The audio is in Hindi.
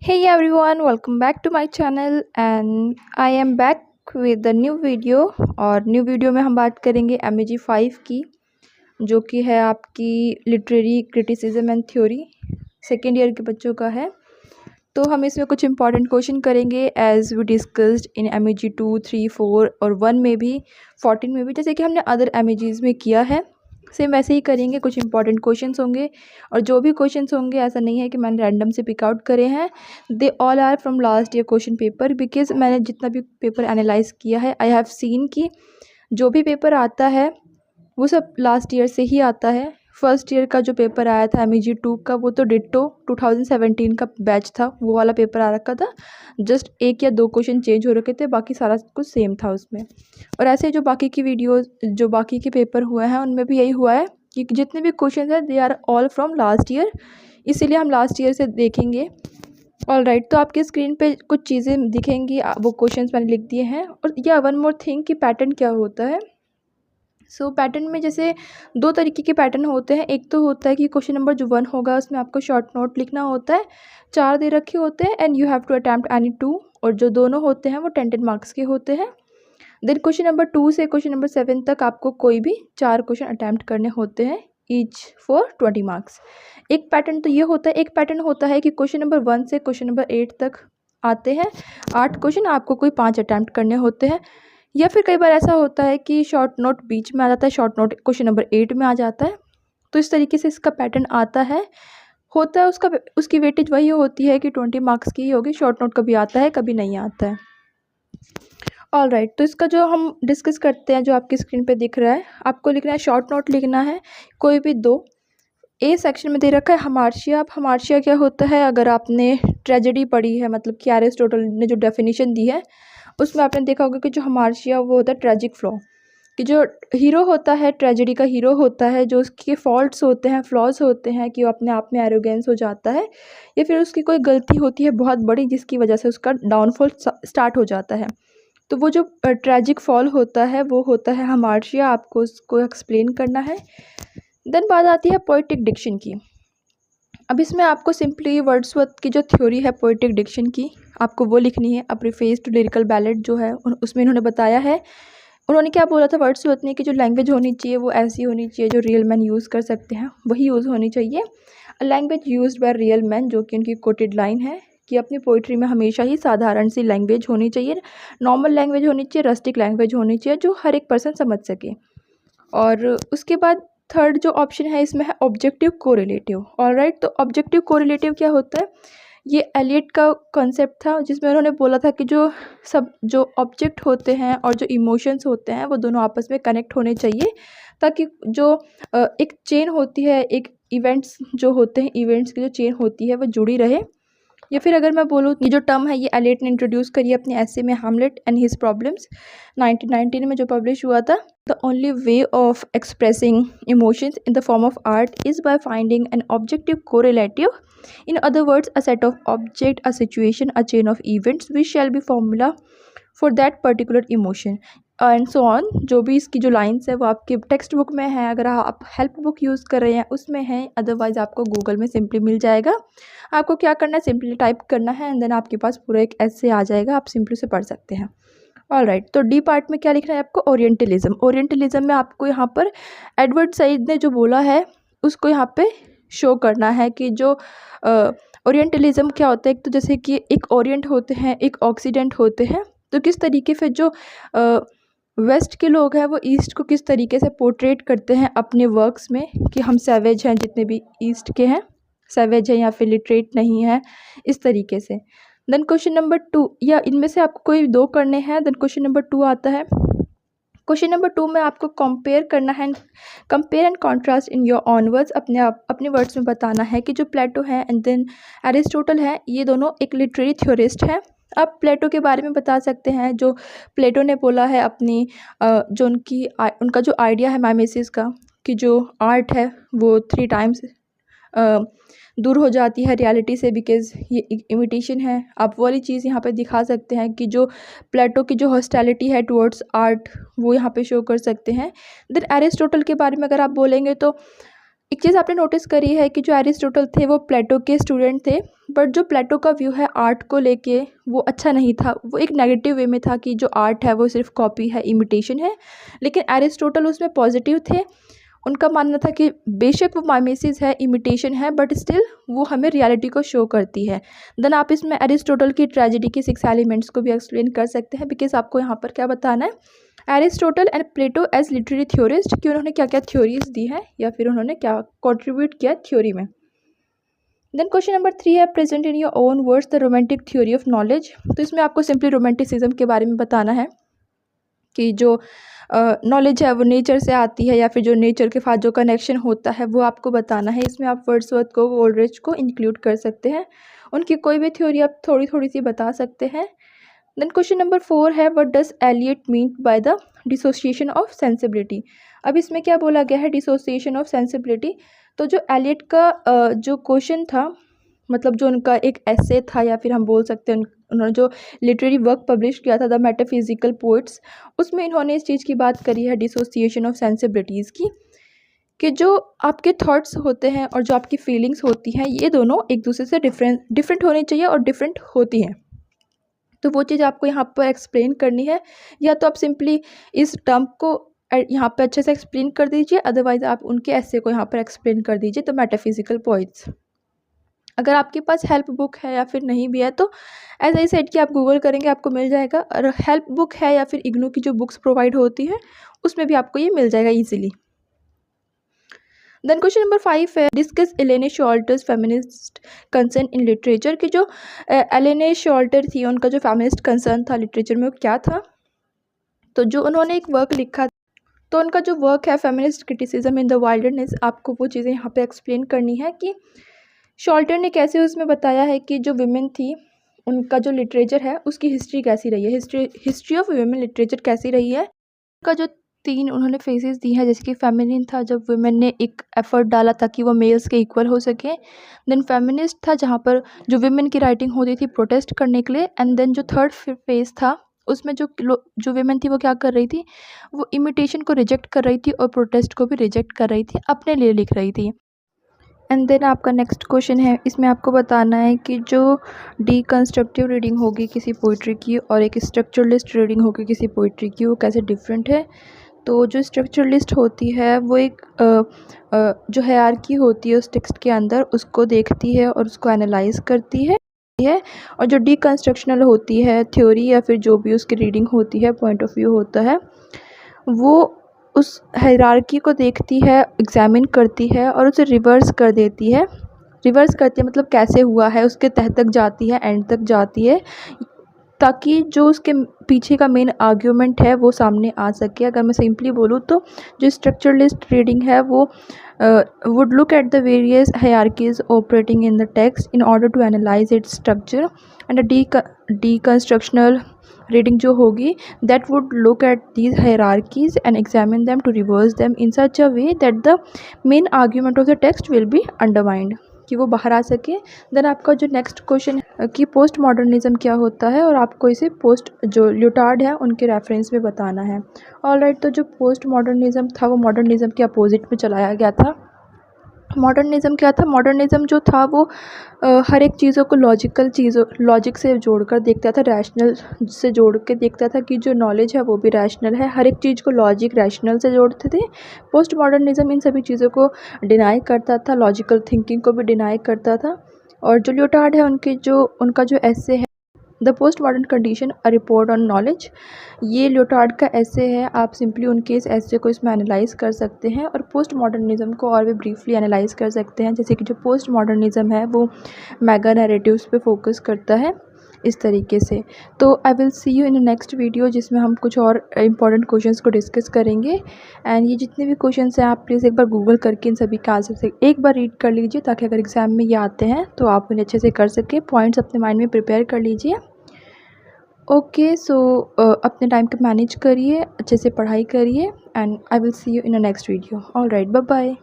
Hey everyone, welcome back to my channel and I am back with the new video। और न्यू वीडियो में हम बात करेंगे MEG 5 की, जो कि है आपकी literary criticism and theory, second year के बच्चों का है। तो हम इसमें कुछ इंपॉर्टेंट क्वेश्चन करेंगे as we discussed in MEG 2, 3, 4 और 1 में भी, 14 में भी, जैसे कि हमने अदर MEGs में किया है। सेम वैसे ही करेंगे। कुछ इंपॉर्टेंट क्वेश्चंस होंगे और जो भी क्वेश्चंस होंगे ऐसा नहीं है कि मैंने रैंडम से पिक आउट करे हैं, they all are from last year question paper. Because मैंने जितना भी पेपर एनालाइज किया है, आई हैव सीन कि जो भी पेपर आता है वो सब लास्ट ईयर से ही आता है। फर्स्ट ईयर का जो पेपर आया था MEG 2 का, वो तो डिट्टो 2017 का बैच था, वो वाला पेपर आ रखा था। जस्ट एक या दो क्वेश्चन चेंज हो रखे थे, बाकी सारा कुछ सेम था उसमें। और ऐसे जो बाकी की वीडियोस, जो बाकी के पेपर हुए हैं, उनमें भी यही हुआ है कि जितने भी क्वेश्चन हैं they are all from last year, इसीलिए हम लास्ट ईयर से देखेंगे। ऑल राइट, तो आपकी स्क्रीन पे कुछ चीज़ें दिखेंगी, वो क्वेश्चंस मैंने लिख दिए हैं। और या वन मोर थिंग कि पैटर्न क्या होता है। सो पैटर्न में जैसे दो तरीके के पैटर्न होते हैं। एक तो होता है कि क्वेश्चन नंबर जो 1 होगा उसमें आपको शॉर्ट नोट लिखना होता है, 4 दे रखे होते हैं and you have to attempt any 2। और जो दोनों होते हैं वो 10 मार्क्स के होते हैं। देन क्वेश्चन नंबर 2 से क्वेश्चन नंबर 7 तक आपको कोई भी 4 क्वेश्चन अटैम्प्ट करने होते हैं, ईच फॉर 20 मार्क्स। एक पैटर्न तो ये होता है। एक पैटर्न होता है कि क्वेश्चन नंबर 1 से क्वेश्चन नंबर 8 तक आते हैं 8 क्वेश्चन, आपको कोई 5 अटैम्प्ट करने होते हैं। या फिर कई बार ऐसा होता है कि शॉर्ट नोट बीच में आ जाता है, शॉर्ट नोट क्वेश्चन नंबर 8 में आ जाता है। तो इस तरीके से इसका पैटर्न आता है, होता है। उसकी वेटेज वही होती है कि 20 मार्क्स की ही होगी। शॉर्ट नोट कभी आता है, कभी नहीं आता है। ऑल राइट, तो इसका जो हम डिस्कस करते हैं, जो आपकी स्क्रीन पे दिख रहा है, आपको लिखना है, शॉर्ट नोट लिखना है कोई भी दो। ए सेक्शन में दे रखा है हमार्शिया। अब हमार्शिया क्या होता है, अगर आपने ट्रेजेडी पढ़ी है, मतलब कि एरिस्टोटल ने जो डेफिनेशन दी है उसमें आपने देखा होगा कि जो हमार्शिया वो होता है ट्रेजिक फ्लॉ, कि जो हीरो होता है, ट्रेजेडी का हीरो होता है, जो उसके फॉल्ट्स होते हैं, फ्लॉज होते हैं, कि वो अपने आप में एरोगेंस हो जाता है, या फिर उसकी कोई गलती होती है बहुत बड़ी जिसकी वजह से उसका डाउनफॉल स्टार्ट हो जाता है। तो वो जो ट्रेजिक फॉल होता है वो होता है हमार्शिया। आपको उसको एक्सप्लेन करना है। देन बात आती है पोएटिक डिक्शन की। अब इसमें आपको सिंपली वर्ड्सवर्थ की जो थ्योरी है पोएटिक डिक्शन की, आपको वो लिखनी है। अ प्रीफेस टू लिरिकल बैलेट जो है उसमें इन्होंने बताया है, उन्होंने क्या बोला था वर्ड्सवर्थ ने, कि जो लैंग्वेज होनी चाहिए वो ऐसी होनी चाहिए जो रियल मैन यूज़ कर सकते हैं, वही यूज़ होनी चाहिए। A language used by real man, जो कि उनकी कोटेड लाइन है, कि अपनी पोइट्री में हमेशा ही साधारण सी लैंग्वेज होनी चाहिए, नॉर्मल लैंग्वेज होनी चाहिए, रस्टिक लैंग्वेज होनी चाहिए, जो हर एक पर्सन समझ सके। और उसके बाद थर्ड जो ऑप्शन है इसमें है ऑब्जेक्टिव कोरिलेटिव। ऑलराइट, तो ऑब्जेक्टिव कोरिलेटिव क्या होता है, ये एलियट का कॉन्सेप्ट था, जिसमें उन्होंने बोला था कि जो ऑब्जेक्ट होते हैं और जो इमोशंस होते हैं वो दोनों आपस में कनेक्ट होने चाहिए, ताकि जो एक चेन होती है, एक इवेंट्स जो होते हैं, इवेंट्स की जो चेन होती है वो जुड़ी रहे। या फिर अगर मैं बोलूँ, ये जो टर्म है ये एलियट ने इंट्रोड्यूस करी अपने ऐसे में हैमलेट एंड हिज प्रॉब्लम्स 1919 में जो पब्लिश हुआ था। The only way of expressing emotions in the form of art is by finding an objective correlative, in other words a set of object, a situation, a chain of events which shall be formula for that particular emotion and so on. जो भी इसकी जो लाइन्स है वो आपके टेक्स्ट बुक में है, अगर आप हेल्प बुक यूज़ कर रहे हैं उसमें है, अदरवाइज़ आपको गूगल में सिंपली मिल जाएगा। आपको क्या करना है, सिंपली टाइप करना है एंड देन आपके पास पूरा एक ऐसे आ जाएगा, आप सिंपली से पढ़ सकते हैं। ऑल राइट, तो डी पार्ट में क्या लिखना है आपको, ओरिएंटलिज्म। ओरिएंटलिज्म में आपको यहाँ पर एडवर्ड सईद ने जो बोला है उसको यहाँ पे शो करना है, कि जो ओरिएंटलिज्म क्या होता है। एक तो जैसे कि एक ओरिएंट होते हैं, एक ऑक्सीडेंट होते हैं, तो किस तरीके से जो वेस्ट के लोग हैं वो ईस्ट को किस तरीके से पोर्ट्रेट करते हैं अपने वर्क्स में, कि हम सैवेज हैं, जितने भी ईस्ट के हैं सैवेज हैं या फिर लिटरेट नहीं है, इस तरीके से। देन क्वेश्चन नंबर 2, या इनमें से आपको कोई दो करने हैं। देन क्वेश्चन नंबर 2 आता है। क्वेश्चन नंबर 2 में आपको कंपेयर करना है, compare and contrast in your on words. अपने वर्ड्स में बताना है कि जो प्लेटो है एंड देन एरिस्टोटल है, ये दोनों एक लिटरेरी थ्योरिस्ट है। आप प्लेटो के बारे में बता सकते हैं, जो प्लेटो ने बोला है अपनी जो उनका जो आइडिया है माइमेसिस का, कि जो आर्ट है वो 3 टाइम्स दूर हो जाती है रियलिटी से, बिकॉज ये इमिटेशन है। आप वो वाली चीज़ यहाँ पे दिखा सकते हैं, कि जो प्लेटो की जो हॉस्टैलिटी है टुवर्ड्स आर्ट वो यहाँ पे शो कर सकते हैं। देन एरिस्टोटल के बारे में अगर आप बोलेंगे तो एक चीज़ आपने नोटिस करी है कि जो एरिस्टोटल थे वो प्लेटो के स्टूडेंट थे, बट जो प्लेटो का व्यू है आर्ट को लेके वो अच्छा नहीं था, वो एक नेगेटिव वे में था कि जो आर्ट है वो सिर्फ कॉपी है, इमिटेशन है। लेकिन एरिस्टोटल उसमें पॉजिटिव थे। उनका मानना था कि बेशक वो माइमेसिस है, इमिटेशन है, बट स्टिल वो हमें रियलिटी को शो करती है। देन आप इसमें एरिस्टोटल की ट्रेजेडी के 6 एलिमेंट्स को भी एक्सप्लेन कर सकते हैं, बिकॉज आपको यहाँ पर क्या बताना है, Aristotle and Plato as literary theorist कि उन्होंने क्या क्या थ्योरीज दी है या फिर उन्होंने क्या कंट्रीब्यूट किया थ्योरी में। देन क्वेश्चन नंबर 3 है, present in your own words the romantic theory of knowledge. तो इसमें आपको सिंपली रोमांटिसिज्म के बारे में बताना है कि जो नॉलेज है वो नेचर से आती है या फिर जो नेचर के साथ जो कनेक्शन होता है वो आपको बताना है। इसमें आप वर्ड्सवर्थ को, कोलरिज को इंक्लूड कर सकते हैं। उनकी कोई भी थ्योरी आप थोड़ी थोड़ी सी बता सकते हैं। देन क्वेश्चन नंबर 4 है, what does Eliot mean by the dissociation of sensibility. अब इसमें क्या बोला गया है, डिसोसिएशन ऑफ सेंसिबिलिटी। तो जो एलियट का जो क्वेश्चन था, मतलब जो उनका एक एसे था या फिर हम बोल सकते हैं उन्होंने जो लिटरेरी वर्क पब्लिश किया था द मेटाफिजिकल पोइट्स, उसमें इन्होंने इस चीज़ की बात करी है डिसोसिएशन ऑफ सेंसिबिलिटीज़ की, कि जो आपके थॉट्स होते हैं और जो आपकी फीलिंग्स होती हैं ये दोनों एक दूसरे से डिफरेंट होनी चाहिए और डिफरेंट होती हैं। तो वो चीज़ आपको यहाँ पर एक्सप्लेन करनी है, या तो आप सिंपली इस टर्म को यहाँ पे अच्छे से एक्सप्लेन कर दीजिए, अदरवाइज आप उनके ऐसे को यहाँ पर एक्सप्लेन कर दीजिए। तो मेटाफिजिकल पॉइंट्स, अगर आपके पास हेल्प बुक है या फिर नहीं भी है तो एज आई सेड कि आप गूगल करेंगे आपको मिल जाएगा। और हेल्प बुक है या फिर इग्नू की जो बुक्स प्रोवाइड होती है उसमें भी आपको ये मिल जाएगा ईजिली। देन क्वेश्चन नंबर 5 है, discuss Elaine Showalter's feminist concern in literature. कि जो एलेने शॉल्टर थी उनका जो फेमिनिस्ट कंसर्न था लिटरेचर में वो क्या था। तो जो उन्होंने एक वर्क लिखा, तो उनका जो वर्क है feminist criticism in the wilderness, आपको वो चीज़ें यहाँ पे एक्सप्लेन करनी है कि शॉल्टर ने कैसे उसमें बताया है कि जो विमेन थी उनका जो लिटरेचर है उसकी हिस्ट्री कैसी रही है, हिस्ट्री ऑफ वुमेन लिटरेचर कैसी रही है। उनका जो 3 उन्होंने फेजेस दी हैं, जैसे कि फेमिनिन था जब वुमेन ने एक एफर्ट डाला ताकि वो मेल्स के इक्वल हो सके। देन फेमिनिस्ट था जहाँ पर जो वुमेन की राइटिंग होती थी प्रोटेस्ट करने के लिए। एंड देन जो थर्ड फेज था उसमें जो वुमेन थी वो क्या कर रही थी, वो इमिटेशन को रिजेक्ट कर रही थी और प्रोटेस्ट को भी रिजेक्ट कर रही थी, अपने लिए लिख रही थी। एंड देन आपका नेक्स्ट क्वेश्चन है, इसमें आपको बताना है कि जो डीकंस्ट्रक्टिव रीडिंग होगी किसी पोइट्री की और एक स्ट्रक्चरलिस्ट रीडिंग होगी किसी पोइट्री की वो कैसे डिफरेंट है। तो जो स्ट्रक्चरलिस्ट होती है वो एक जो हायरार्की होती है उस टेक्स्ट के अंदर उसको देखती है और उसको एनालाइज करती है। और जो डीकंस्ट्रक्शनल होती है थ्योरी या फिर जो भी उसकी रीडिंग होती है, पॉइंट ऑफ व्यू होता है, वो उस हायरार्की को देखती है, एग्जामिन करती है और उसे रिवर्स कर देती है। रिवर्स करती है मतलब कैसे हुआ है उसके तह तक जाती है, एंड तक जाती है, ताकि जो उसके पीछे का मेन आर्ग्यूमेंट है वो सामने आ सके। अगर मैं सिंपली बोलूँ तो जो स्ट्रक्चरलिस्ट रीडिंग है वो would look at the various hierarchies operating in the text in order to analyze its structure, and a deconstructional reading जो होगी that would look at these hierarchies and examine them to reverse them in such a way that the main argument of the text will be undermined, कि वो बाहर आ सके। देन आपका जो नेक्स्ट क्वेश्चन है कि पोस्ट मॉडर्निज्म क्या होता है और आपको इसे पोस्ट जो ल्यूटार्ड है उनके रेफरेंस में बताना है। ऑलराइट, तो जो पोस्ट मॉडर्निज्म था वो मॉडर्निज्म के अपोजिट में चलाया गया था। मॉडर्निज्म क्या था, मॉडर्निज्म जो था वो हर एक चीज़ों को लॉजिक से जोड़कर देखता था, रैशनल से जोड़ के देखता था कि जो नॉलेज है वो भी रैशनल है, हर एक चीज़ को लॉजिक रैशनल से जोड़ते थे। पोस्ट मॉडर्निज्म इन सभी चीज़ों को डिनाई करता था, लॉजिकल थिंकिंग को भी डिनाई करता था। और जो ल्यूटार्ड है उनका जो एसे है the post modern condition a report on knowledge, ये ल्यूटार्ड का ऐसे है, आप सिंपली उनके इस ऐसे को इसमें एनालाइज कर सकते हैं और पोस्ट मॉडर्निज्म को और भी ब्रीफली एनालाइज कर सकते हैं। जैसे कि जो पोस्ट मॉडर्निज्म है वो मेगा नैरेटिव्स पे फोकस करता है इस तरीके से। तो आई will see you in next video जिसमें हम कुछ और इंपॉर्टेंट क्वेश्चंस को डिस्कस करेंगे। एंड ये जितने भी क्वेश्चंस हैं आप प्लीज़ एक बार गूगल करके इन सभी का आंसर से एक बार रीड कर लीजिए, ताकि अगर एग्ज़ाम में ये आते हैं तो आप उन्हें अच्छे से कर सकें, पॉइंट्स अपने माइंड में प्रिपेयर कर लीजिए। ओके, सो अपने टाइम को मैनेज करिए, अच्छे से पढ़ाई करिए, and I will see you in a next video. Alright, bye bye.